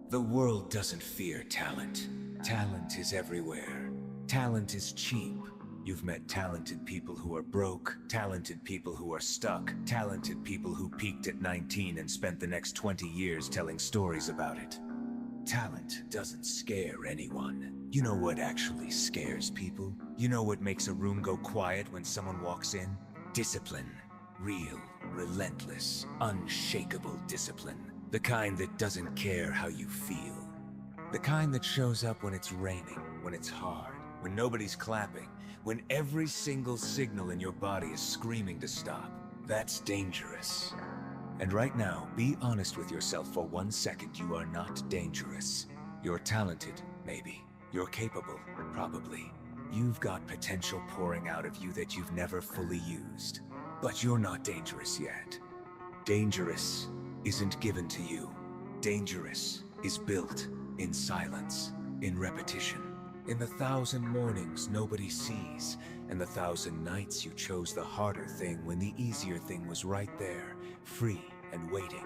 The world doesn't fear talent. Talent is everywhere. Talent is cheap. You've met talented people who are broke, talented people who are stuck, talented people who peaked at 19 and spent the next 20 years telling stories about it. Talent doesn't scare anyone. You know what actually scares people? You know what makes a room go quiet when someone walks in? Discipline. Real, relentless, unshakable discipline. The kind that doesn't care how you feel. The kind that shows up when it's raining, when it's hard, when nobody's clapping, when every single signal in your body is screaming to stop. That's dangerous. And right now, be honest with yourself for 1 second. You are not dangerous. You're talented, maybe. You're capable, probably. You've got potential pouring out of you that you've never fully used. But you're not dangerous yet. Dangerous isn't given to you. Dangerous is built in silence, in repetition, in the 1,000 mornings nobody sees, and the 1,000 nights you chose the harder thing when the easier thing was right there, free and waiting.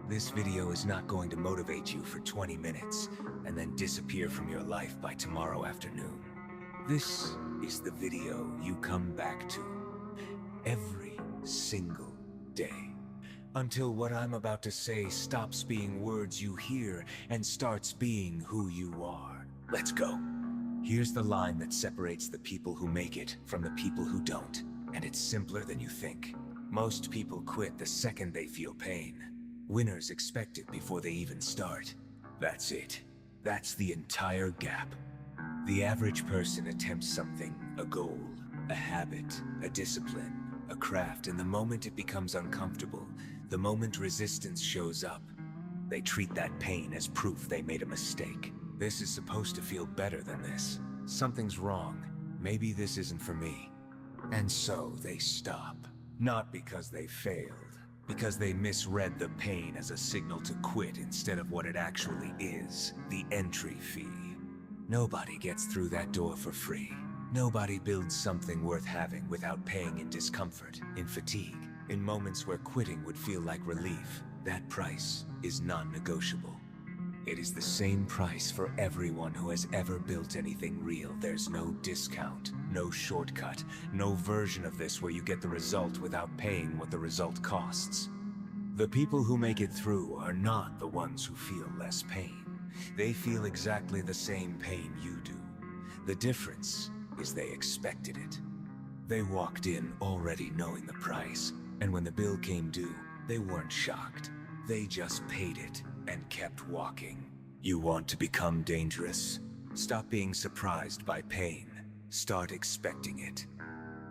This video is not going to motivate you for 20 minutes and then disappear from your life by tomorrow afternoon. This is the video you come back to every single day, until what I'm about to say stops being words you hear and starts being who you are. Let's go. Here's the line that separates the people who make it from the people who don't, and it's simpler than you think. Most people quit the second they feel pain. Winners expect it before they even start. That's it. That's the entire gap. The average person attempts something, a goal, a habit, a discipline, a craft, and the moment it becomes uncomfortable, the moment resistance shows up, they treat that pain as proof they made a mistake. This is supposed to feel better than this. Something's wrong. Maybe this isn't for me. And so they stop. Not because they failed, because they misread the pain as a signal to quit instead of what it actually is, the entry fee. Nobody gets through that door for free. Nobody builds something worth having without paying in discomfort, in fatigue, in moments where quitting would feel like relief. That price is non-negotiable. It is the same price for everyone who has ever built anything real. There's no discount, no shortcut, no version of this where you get the result without paying what the result costs. The people who make it through are not the ones who feel less pain. They feel exactly the same pain you do. The difference is they expected it. They walked in already knowing the price, and when the bill came due, they weren't shocked. They just paid it and kept walking. You want to become dangerous? Stop being surprised by pain. Start expecting it.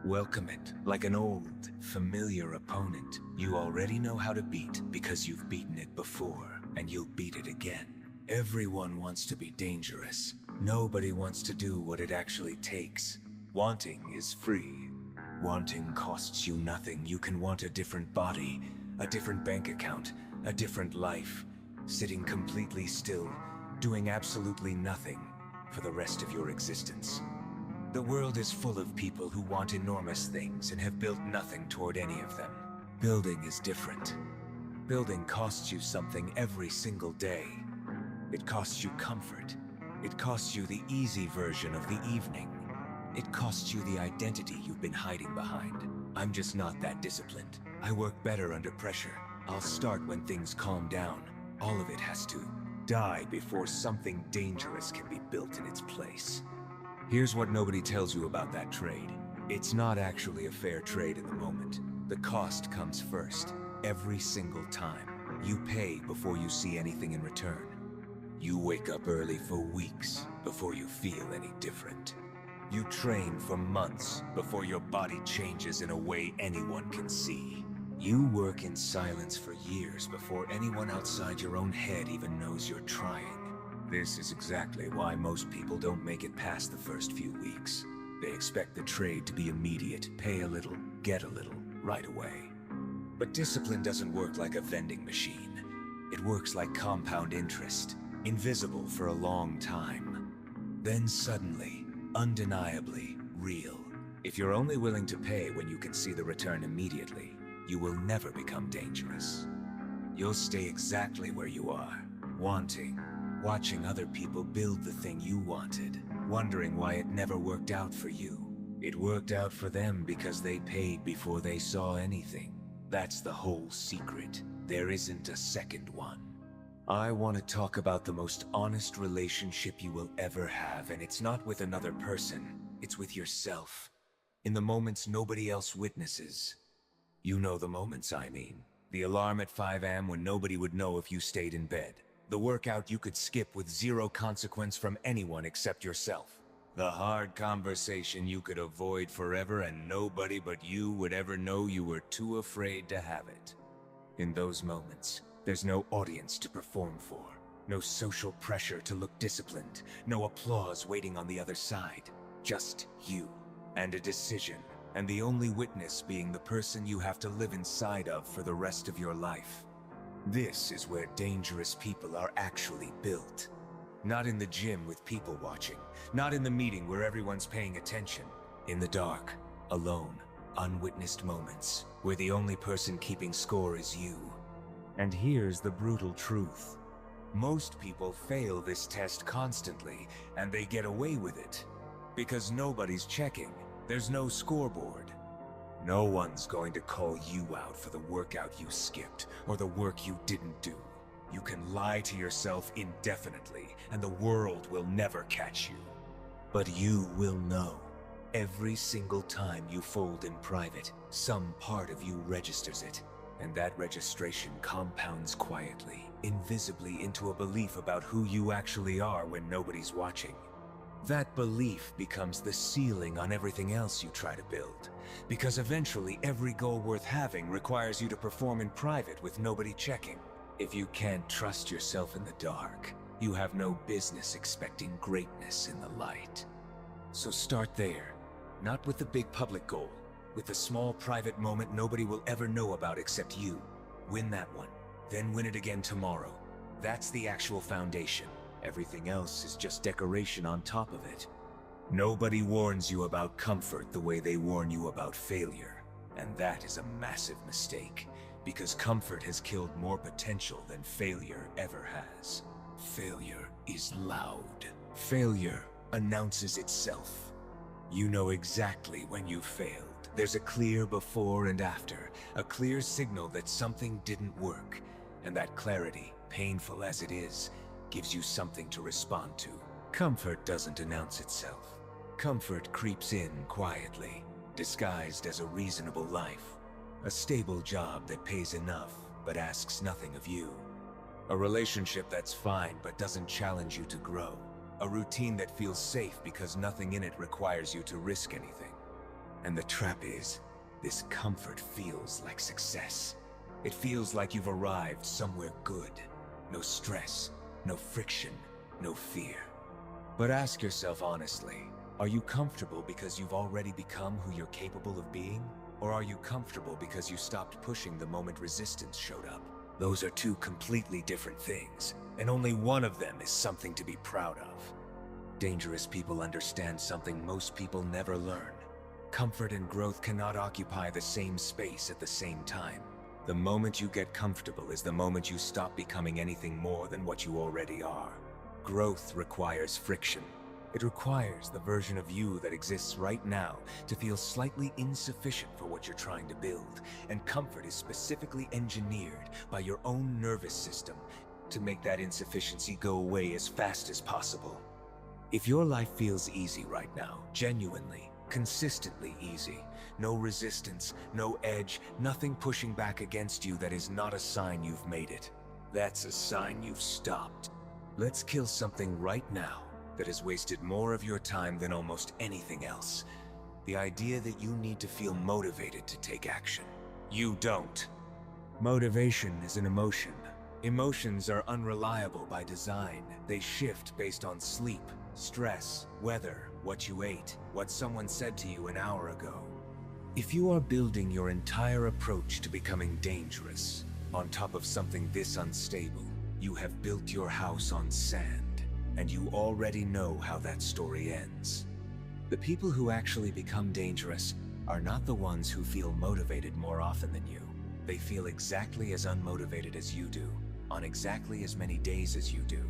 Welcome it like an old, familiar opponent you already know how to beat because you've beaten it before, and you'll beat it again. Everyone wants to be dangerous. Nobody wants to do what it actually takes. Wanting is free. Wanting costs you nothing. You can want a different body, a different bank account, a different life, sitting completely still, doing absolutely nothing for the rest of your existence. The world is full of people who want enormous things and have built nothing toward any of them. Building is different. Building costs you something every single day. It costs you comfort. It costs you the easy version of the evening. It costs you the identity you've been hiding behind. I'm just not that disciplined. I work better under pressure. I'll start when things calm down. All of it has to die before something dangerous can be built in its place. Here's what nobody tells you about that trade. It's not actually a fair trade in the moment. The cost comes first, every single time. You pay before you see anything in return. You wake up early for weeks before you feel any different. You train for months before your body changes in a way anyone can see. You work in silence for years before anyone outside your own head even knows you're trying. This is exactly why most people don't make it past the first few weeks. They expect the trade to be immediate, pay a little, get a little, right away. But discipline doesn't work like a vending machine. It works like compound interest, invisible for a long time. Then suddenly, undeniably, real. If you're only willing to pay when you can see the return immediately, you will never become dangerous. You'll stay exactly where you are, wanting, watching other people build the thing you wanted, wondering why it never worked out for you. It worked out for them because they paid before they saw anything. That's the whole secret. There isn't a second one. I want to talk about the most honest relationship you will ever have, and it's not with another person, it's with yourself. In the moments nobody else witnesses. You know the moments I mean. The alarm at 5 a.m. when nobody would know if you stayed in bed. The workout you could skip with zero consequence from anyone except yourself. The hard conversation you could avoid forever and nobody but you would ever know you were too afraid to have it. In those moments, there's no audience to perform for, no social pressure to look disciplined, no applause waiting on the other side. Just you, and a decision, and the only witness being the person you have to live inside of for the rest of your life. This is where dangerous people are actually built. Not in the gym with people watching, not in the meeting where everyone's paying attention. In the dark, alone, unwitnessed moments, where the only person keeping score is you. And here's the brutal truth. Most people fail this test constantly, and they get away with it. Because nobody's checking. There's no scoreboard. No one's going to call you out for the workout you skipped, or the work you didn't do. You can lie to yourself indefinitely, and the world will never catch you. But you will know. Every single time you fold in private, some part of you registers it. And that registration compounds quietly, invisibly into a belief about who you actually are when nobody's watching. That belief becomes the ceiling on everything else you try to build, because eventually every goal worth having requires you to perform in private with nobody checking. If you can't trust yourself in the dark, you have no business expecting greatness in the light. So start there, not with the big public goal, with the small private moment nobody will ever know about except you. Win that one, then win it again tomorrow. That's the actual foundation. Everything else is just decoration on top of it. Nobody warns you about comfort the way they warn you about failure. And that is a massive mistake, because comfort has killed more potential than failure ever has. Failure is loud. Failure announces itself. You know exactly when you failed. There's a clear before and after, a clear signal that something didn't work. And that clarity, painful as it is, gives you something to respond to. Comfort doesn't announce itself. Comfort creeps in quietly, disguised as a reasonable life. A stable job that pays enough, but asks nothing of you. A relationship that's fine, but doesn't challenge you to grow. A routine that feels safe because nothing in it requires you to risk anything. And the trap is, this comfort feels like success. It feels like you've arrived somewhere good. No stress, no friction, no fear. But ask yourself honestly, are you comfortable because you've already become who you're capable of being? Or are you comfortable because you stopped pushing the moment resistance showed up? Those are two completely different things, and only one of them is something to be proud of. Dangerous people understand something most people never learn. Comfort and growth cannot occupy the same space at the same time. The moment you get comfortable is the moment you stop becoming anything more than what you already are. Growth requires friction. It requires the version of you that exists right now to feel slightly insufficient for what you're trying to build, and comfort is specifically engineered by your own nervous system to make that insufficiency go away as fast as possible. If your life feels easy right now, genuinely, consistently easy, no resistance, no edge, nothing pushing back against you, that is not a sign you've made it. That's a sign you've stopped. Let's kill something right now that has wasted more of your time than almost anything else. The idea that you need to feel motivated to take action. You don't. Motivation is an emotion. Emotions are unreliable by design. They shift based on sleep, stress, weather, what you ate, what someone said to you an hour ago. If you are building your entire approach to becoming dangerous on top of something this unstable, you have built your house on sand. And you already know how that story ends. The people who actually become dangerous are not the ones who feel motivated more often than you. They feel exactly as unmotivated as you do, on exactly as many days as you do.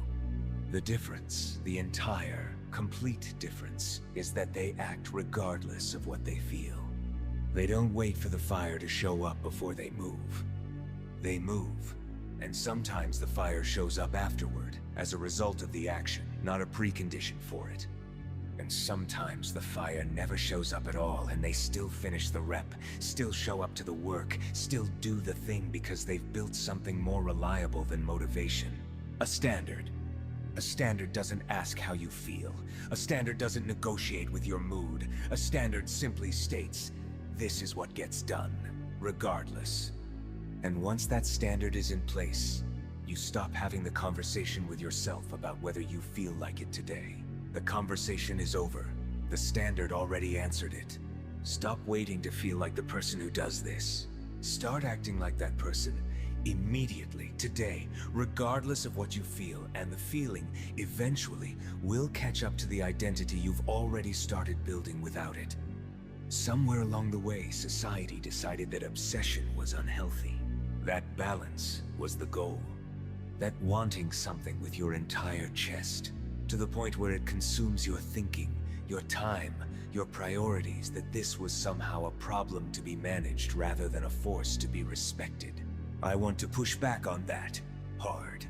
The difference, the entire, complete difference, is that they act regardless of what they feel. They don't wait for the fire to show up before they move. They move, and sometimes the fire shows up afterward, as a result of the action, not a precondition for it. And sometimes the fire never shows up at all, and they still finish the rep, still show up to the work, still do the thing because they've built something more reliable than motivation. A standard. A standard doesn't ask how you feel. A standard doesn't negotiate with your mood. A standard simply states, this is what gets done, regardless. And once that standard is in place, you stop having the conversation with yourself about whether you feel like it today. The conversation is over. The standard already answered it. Stop waiting to feel like the person who does this. Start acting like that person immediately, today, regardless of what you feel, and the feeling, eventually, will catch up to the identity you've already started building without it. Somewhere along the way, society decided that obsession was unhealthy. That balance was the goal. That wanting something with your entire chest, to the point where it consumes your thinking, your time, your priorities, that this was somehow a problem to be managed rather than a force to be respected. I want to push back on that, hard.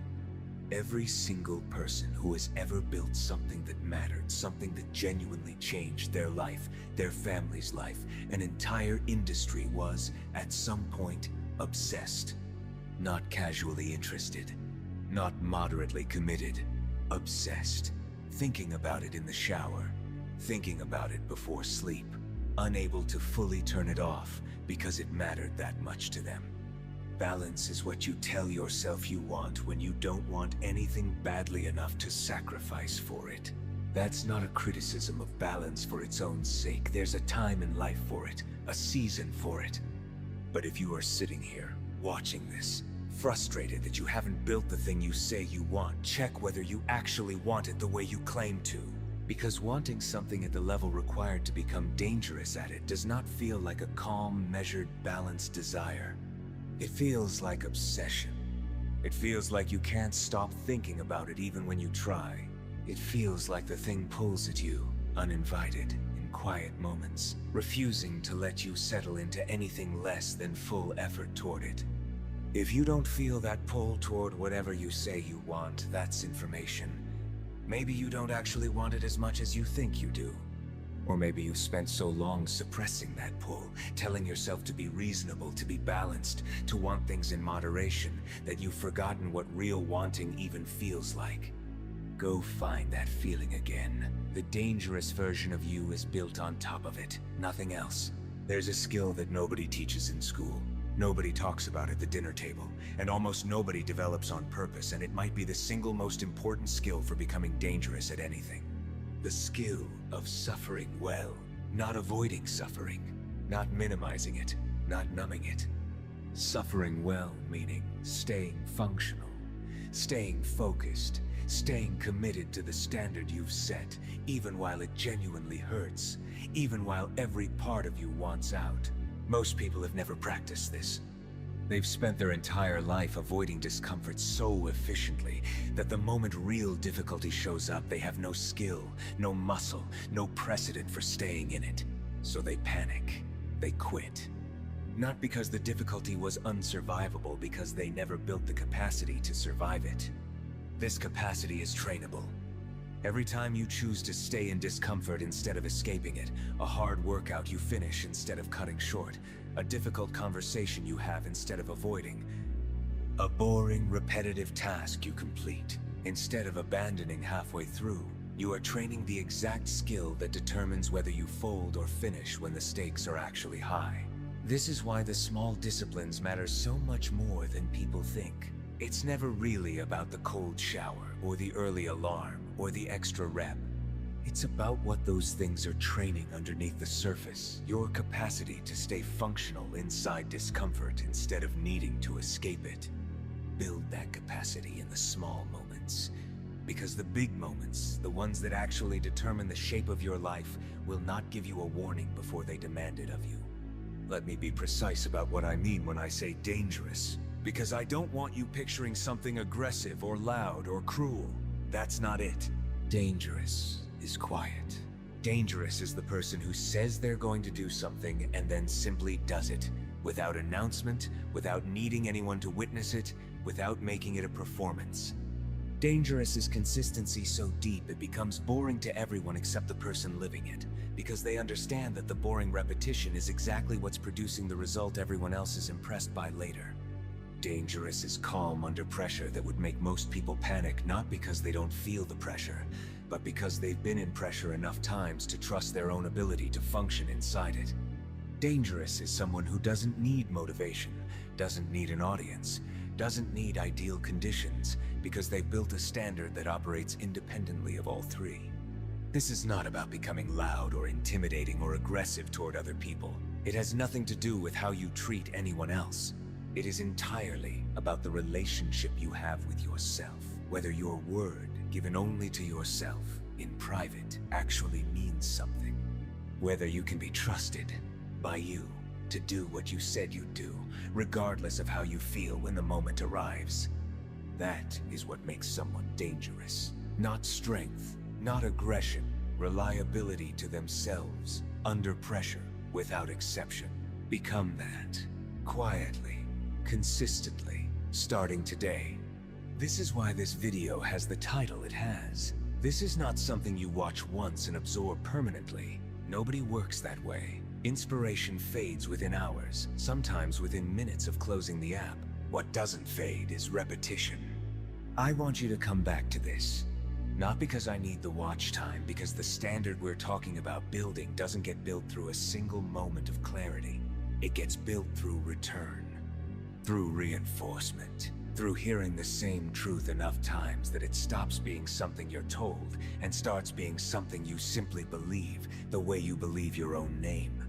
Every single person who has ever built something that mattered, something that genuinely changed their life, their family's life, an entire industry was, at some point, obsessed. Not casually interested, not moderately committed. Obsessed, thinking about it in the shower, thinking about it before sleep, unable to fully turn it off because it mattered that much to them. Balance is what you tell yourself you want when you don't want anything badly enough to sacrifice for it. That's not a criticism of balance for its own sake. There's a time in life for it, a season for it. But if you are sitting here, watching this, frustrated that you haven't built the thing you say you want, check whether you actually want it the way you claim to. Because wanting something at the level required to become dangerous at it does not feel like a calm, measured, balanced desire. It feels like obsession. It feels like you can't stop thinking about it even when you try. It feels like the thing pulls at you, uninvited, in quiet moments, refusing to let you settle into anything less than full effort toward it. If you don't feel that pull toward whatever you say you want, that's information. Maybe you don't actually want it as much as you think you do. Or maybe you spent so long suppressing that pull, telling yourself to be reasonable, to be balanced, to want things in moderation, that you've forgotten what real wanting even feels like. Go find that feeling again. The dangerous version of you is built on top of it, nothing else. There's a skill that nobody teaches in school. Nobody talks about at the dinner table, and almost nobody develops on purpose, and it might be the single most important skill for becoming dangerous at anything. The skill of suffering well, not avoiding suffering, not minimizing it, not numbing it. Suffering well meaning staying functional, staying focused, staying committed to the standard you've set, even while it genuinely hurts, even while every part of you wants out. Most people have never practiced this. They've spent their entire life avoiding discomfort so efficiently that the moment real difficulty shows up, they have no skill, no muscle, no precedent for staying in it. So they panic, they quit. Not because the difficulty was unsurvivable, because they never built the capacity to survive it. This capacity is trainable. Every time you choose to stay in discomfort instead of escaping it, a hard workout you finish instead of cutting short, a difficult conversation you have instead of avoiding, a boring, repetitive task you complete instead of abandoning halfway through, you are training the exact skill that determines whether you fold or finish when the stakes are actually high. This is why the small disciplines matter so much more than people think. It's never really about the cold shower, or the early alarm, or the extra rep. It's about what those things are training underneath the surface, your capacity to stay functional inside discomfort instead of needing to escape it. Build that capacity in the small moments, because the big moments, the ones that actually determine the shape of your life, will not give you a warning before they demand it of you. Let me be precise about what I mean when I say dangerous, because I don't want you picturing something aggressive or loud or cruel. That's not it. Dangerous is quiet. Dangerous is the person who says they're going to do something and then simply does it, without announcement, without needing anyone to witness it, without making it a performance. Dangerous is consistency so deep it becomes boring to everyone except the person living it, because they understand that the boring repetition is exactly what's producing the result everyone else is impressed by later. Dangerous is calm under pressure that would make most people panic, not because they don't feel the pressure, but because they've been in pressure enough times to trust their own ability to function inside it. Dangerous is someone who doesn't need motivation, doesn't need an audience, doesn't need ideal conditions, because they've built a standard that operates independently of all three. This is not about becoming loud or intimidating or aggressive toward other people. It has nothing to do with how you treat anyone else. It is entirely about the relationship you have with yourself, whether your word, given only to yourself, in private, actually means something. Whether you can be trusted by you to do what you said you'd do, regardless of how you feel when the moment arrives. That is what makes someone dangerous. Not strength, not aggression, reliability to themselves, under pressure, without exception. Become that, quietly, consistently, starting today. This is why this video has the title it has. This is not something you watch once and absorb permanently. Nobody works that way. Inspiration fades within hours, sometimes within minutes of closing the app. What doesn't fade is repetition. I want you to come back to this. Not because I need the watch time, because the standard we're talking about building doesn't get built through a single moment of clarity. It gets built through return, through reinforcement, through hearing the same truth enough times that it stops being something you're told and starts being something you simply believe, the way you believe your own name.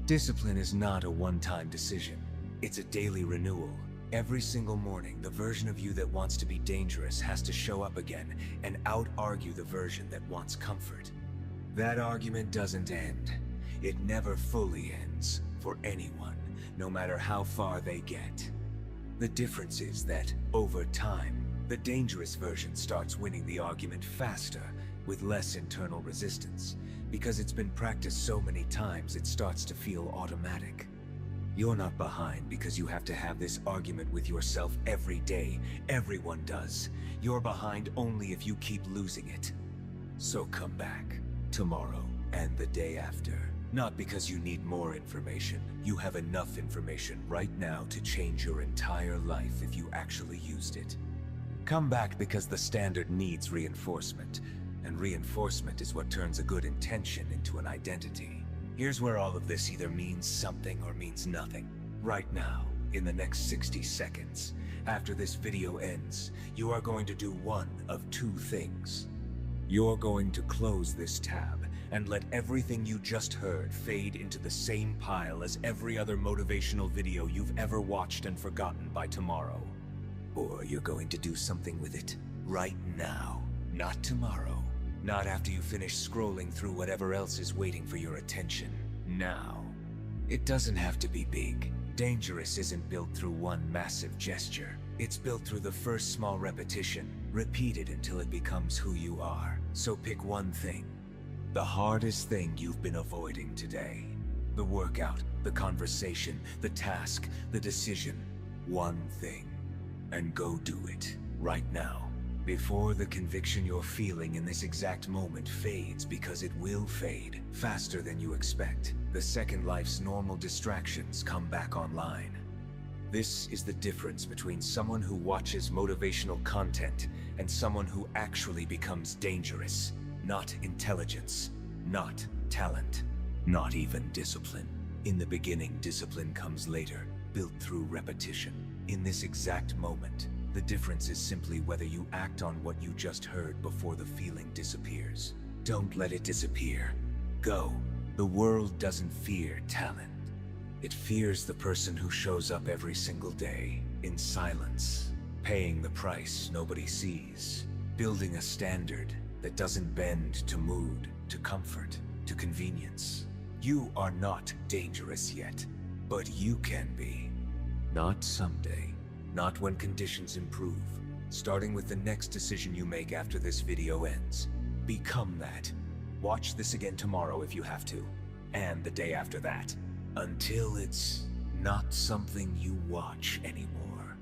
Discipline is not a one-time decision. It's a daily renewal. Every single morning, the version of you that wants to be dangerous has to show up again and out-argue the version that wants comfort. That argument doesn't end. It never fully ends, for anyone, no matter how far they get. The difference is that, over time, the dangerous version starts winning the argument faster, with less internal resistance. Because it's been practiced so many times, it starts to feel automatic. You're not behind because you have to have this argument with yourself every day. Everyone does. You're behind only if you keep losing it. So come back, tomorrow and the day after. Not because you need more information. You have enough information right now to change your entire life if you actually used it. Come back because the standard needs reinforcement. And reinforcement is what turns a good intention into an identity. Here's where all of this either means something or means nothing. Right now, in the next 60 seconds, after this video ends, you are going to do one of two things. You're going to close this tab and let everything you just heard fade into the same pile as every other motivational video you've ever watched and forgotten by tomorrow. Or you're going to do something with it right now, not tomorrow. Not after you finish scrolling through whatever else is waiting for your attention. Now. It doesn't have to be big. Dangerous isn't built through one massive gesture. It's built through the first small repetition, repeated until it becomes who you are. So pick one thing. The hardest thing you've been avoiding today. The workout, the conversation, the task, the decision. One thing. And go do it, right now. Before the conviction you're feeling in this exact moment fades, because it will fade faster than you expect. The second life's normal distractions come back online. This is the difference between someone who watches motivational content and someone who actually becomes dangerous. Not intelligence, not talent, not even discipline. In the beginning, discipline comes later, built through repetition. In this exact moment, the difference is simply whether you act on what you just heard before the feeling disappears. Don't let it disappear. Go. The world doesn't fear talent. It fears the person who shows up every single day, in silence, paying the price nobody sees, building a standard that doesn't bend to mood, to comfort, to convenience. You are not dangerous yet, but you can be. Not someday. Not when conditions improve. starting with the next decision you make after this video ends. Become that. Watch this again tomorrow if you have to, and the day after that, until it's not something you watch anymore,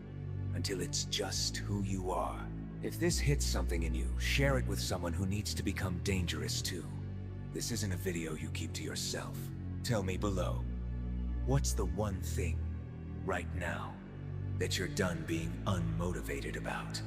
until it's just who you are. If this hits something in you, share it with someone who needs to become dangerous too. This isn't a video you keep to yourself. Tell me below, what's the one thing right now that you're done being unmotivated about?